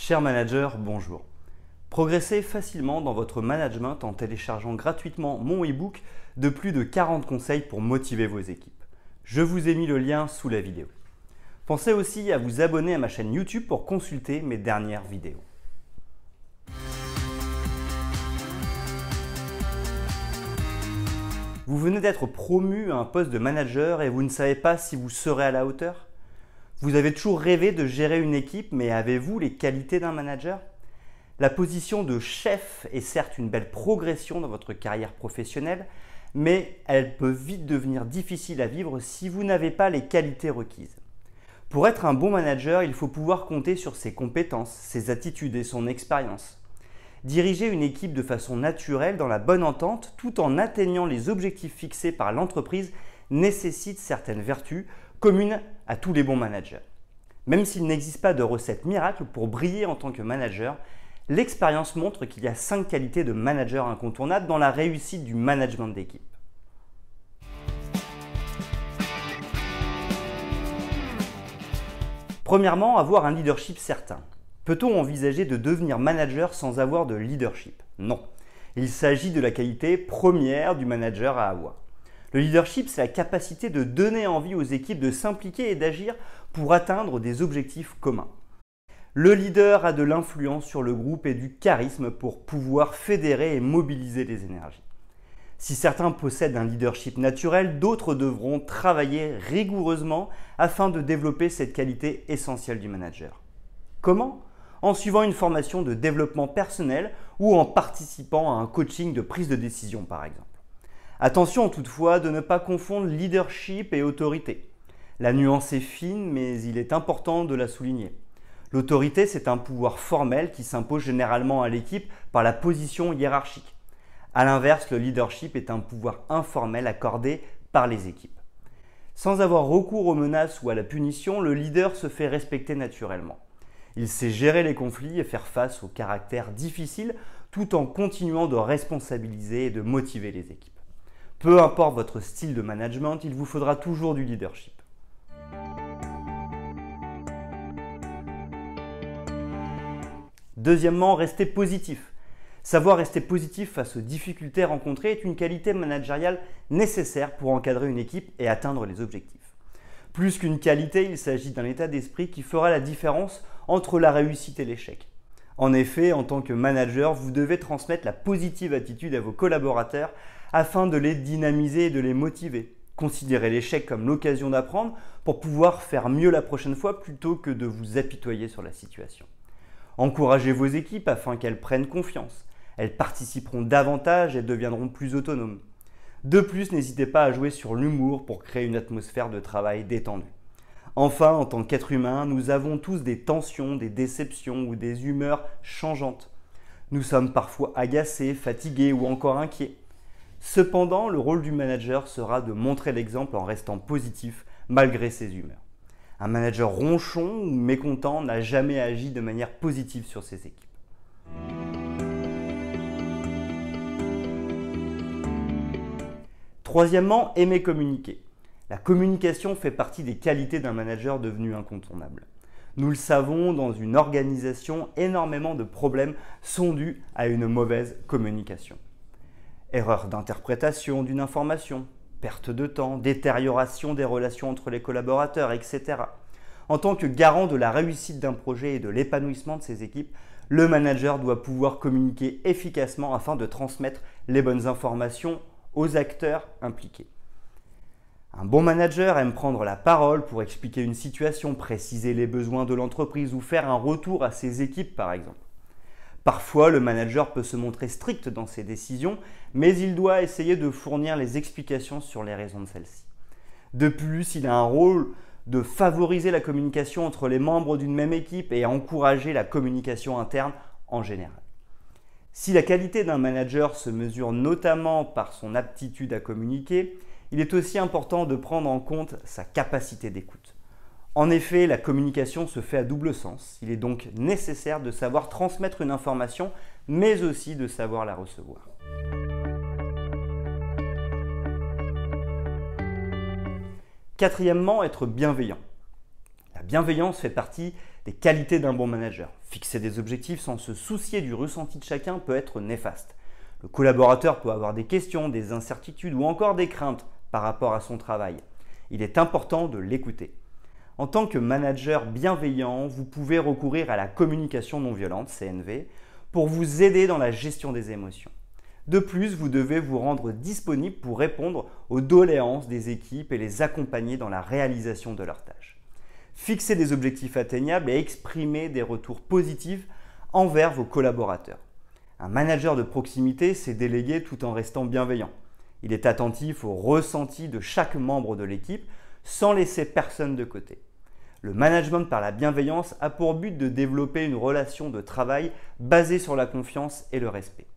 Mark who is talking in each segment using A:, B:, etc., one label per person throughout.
A: Cher manager, bonjour. Progressez facilement dans votre management en téléchargeant gratuitement mon e-book de plus de 40 conseils pour motiver vos équipes. Je vous ai mis le lien sous la vidéo. Pensez aussi à vous abonner à ma chaîne YouTube pour consulter mes dernières vidéos. Vous venez d'être promu à un poste de manager et vous ne savez pas si vous serez à la hauteur? Vous avez toujours rêvé de gérer une équipe, mais avez-vous les qualités d'un manager? La position de chef est certes une belle progression dans votre carrière professionnelle, mais elle peut vite devenir difficile à vivre si vous n'avez pas les qualités requises. Pour être un bon manager, il faut pouvoir compter sur ses compétences, ses attitudes et son expérience. Diriger une équipe de façon naturelle dans la bonne entente tout en atteignant les objectifs fixés par l'entreprise nécessite certaines vertus communes à tous les bons managers. Même s'il n'existe pas de recette miracle pour briller en tant que manager, l'expérience montre qu'il y a 5 qualités de manager incontournables dans la réussite du management d'équipe. Premièrement, avoir un leadership certain. Peut-on envisager de devenir manager sans avoir de leadership? Non. Il s'agit de la qualité première du manager à avoir. Le leadership, c'est la capacité de donner envie aux équipes de s'impliquer et d'agir pour atteindre des objectifs communs. Le leader a de l'influence sur le groupe et du charisme pour pouvoir fédérer et mobiliser les énergies. Si certains possèdent un leadership naturel, d'autres devront travailler rigoureusement afin de développer cette qualité essentielle du manager. Comment? En suivant une formation de développement personnel ou en participant à un coaching de prise de décision par exemple. Attention toutefois de ne pas confondre leadership et autorité. La nuance est fine, mais il est important de la souligner. L'autorité, c'est un pouvoir formel qui s'impose généralement à l'équipe par la position hiérarchique. A l'inverse, le leadership est un pouvoir informel accordé par les équipes. Sans avoir recours aux menaces ou à la punition, le leader se fait respecter naturellement. Il sait gérer les conflits et faire face aux caractères difficiles tout en continuant de responsabiliser et de motiver les équipes. Peu importe votre style de management, il vous faudra toujours du leadership. Deuxièmement, restez positif. Savoir rester positif face aux difficultés rencontrées est une qualité managériale nécessaire pour encadrer une équipe et atteindre les objectifs. Plus qu'une qualité, il s'agit d'un état d'esprit qui fera la différence entre la réussite et l'échec. En effet, en tant que manager, vous devez transmettre la positive attitude à vos collaborateurs afin de les dynamiser et de les motiver. Considérez l'échec comme l'occasion d'apprendre pour pouvoir faire mieux la prochaine fois plutôt que de vous apitoyer sur la situation. Encouragez vos équipes afin qu'elles prennent confiance. Elles participeront davantage et deviendront plus autonomes. De plus, n'hésitez pas à jouer sur l'humour pour créer une atmosphère de travail détendue. Enfin, en tant qu'être humain, nous avons tous des tensions, des déceptions ou des humeurs changeantes. Nous sommes parfois agacés, fatigués ou encore inquiets. Cependant, le rôle du manager sera de montrer l'exemple en restant positif malgré ses humeurs. Un manager ronchon ou mécontent n'a jamais agi de manière positive sur ses équipes. Troisièmement, aimer communiquer. La communication fait partie des qualités d'un manager devenu incontournable. Nous le savons, dans une organisation, énormément de problèmes sont dus à une mauvaise communication. Erreur d'interprétation d'une information, perte de temps, détérioration des relations entre les collaborateurs, etc. En tant que garant de la réussite d'un projet et de l'épanouissement de ses équipes, le manager doit pouvoir communiquer efficacement afin de transmettre les bonnes informations aux acteurs impliqués. Un bon manager aime prendre la parole pour expliquer une situation, préciser les besoins de l'entreprise ou faire un retour à ses équipes par exemple. Parfois, le manager peut se montrer strict dans ses décisions, mais il doit essayer de fournir les explications sur les raisons de celles-ci. De plus, il a un rôle de favoriser la communication entre les membres d'une même équipe et encourager la communication interne en général. Si la qualité d'un manager se mesure notamment par son aptitude à communiquer, il est aussi important de prendre en compte sa capacité d'écoute. En effet, la communication se fait à double sens. Il est donc nécessaire de savoir transmettre une information, mais aussi de savoir la recevoir. Quatrièmement, être bienveillant. La bienveillance fait partie Des qualités d'un bon manager. Fixer des objectifs sans se soucier du ressenti de chacun peut être néfaste. Le collaborateur peut avoir des questions, des incertitudes ou encore des craintes par rapport à son travail. Il est important de l'écouter. En tant que manager bienveillant, vous pouvez recourir à la communication non violente, CNV, pour vous aider dans la gestion des émotions. De plus, vous devez vous rendre disponible pour répondre aux doléances des équipes et les accompagner dans la réalisation de leurs tâches. Fixez des objectifs atteignables et exprimez des retours positifs envers vos collaborateurs. Un manager de proximité sait déléguer tout en restant bienveillant. Il est attentif au ressenti de chaque membre de l'équipe sans laisser personne de côté. Le management par la bienveillance a pour but de développer une relation de travail basée sur la confiance et le respect.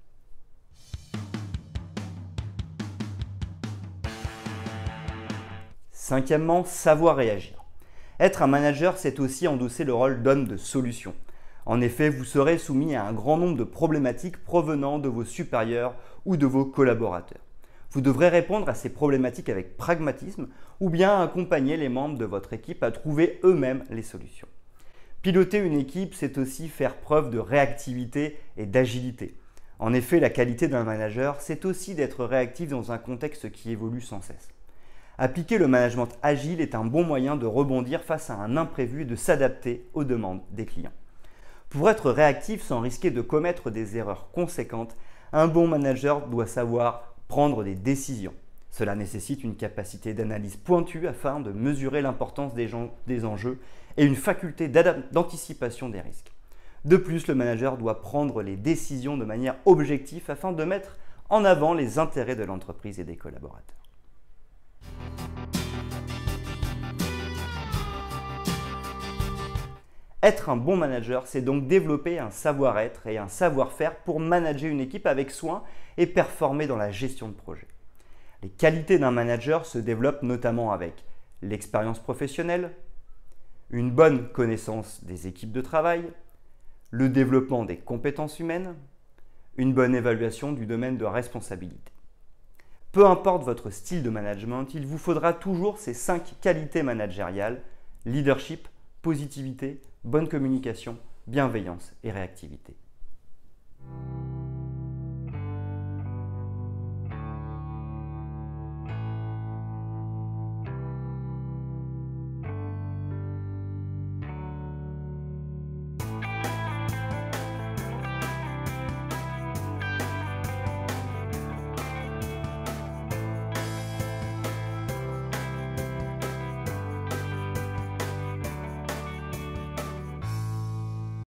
A: Cinquièmement, savoir réagir. Être un manager, c'est aussi endosser le rôle d'homme de solution. En effet, vous serez soumis à un grand nombre de problématiques provenant de vos supérieurs ou de vos collaborateurs. Vous devrez répondre à ces problématiques avec pragmatisme ou bien accompagner les membres de votre équipe à trouver eux-mêmes les solutions. Piloter une équipe, c'est aussi faire preuve de réactivité et d'agilité. En effet, la qualité d'un manager, c'est aussi d'être réactif dans un contexte qui évolue sans cesse. Appliquer le management agile est un bon moyen de rebondir face à un imprévu et de s'adapter aux demandes des clients. Pour être réactif sans risquer de commettre des erreurs conséquentes, un bon manager doit savoir prendre des décisions. Cela nécessite une capacité d'analyse pointue afin de mesurer l'importance des enjeux et une faculté d'anticipation des risques. De plus, le manager doit prendre les décisions de manière objective afin de mettre en avant les intérêts de l'entreprise et des collaborateurs. Être un bon manager, c'est donc développer un savoir-être et un savoir-faire pour manager une équipe avec soin et performer dans la gestion de projet. Les qualités d'un manager se développent notamment avec l'expérience professionnelle, une bonne connaissance des équipes de travail, le développement des compétences humaines, une bonne évaluation du domaine de responsabilité. Peu importe votre style de management, il vous faudra toujours ces 5 qualités managériales: leadership, positivité, bonne communication, bienveillance et réactivité.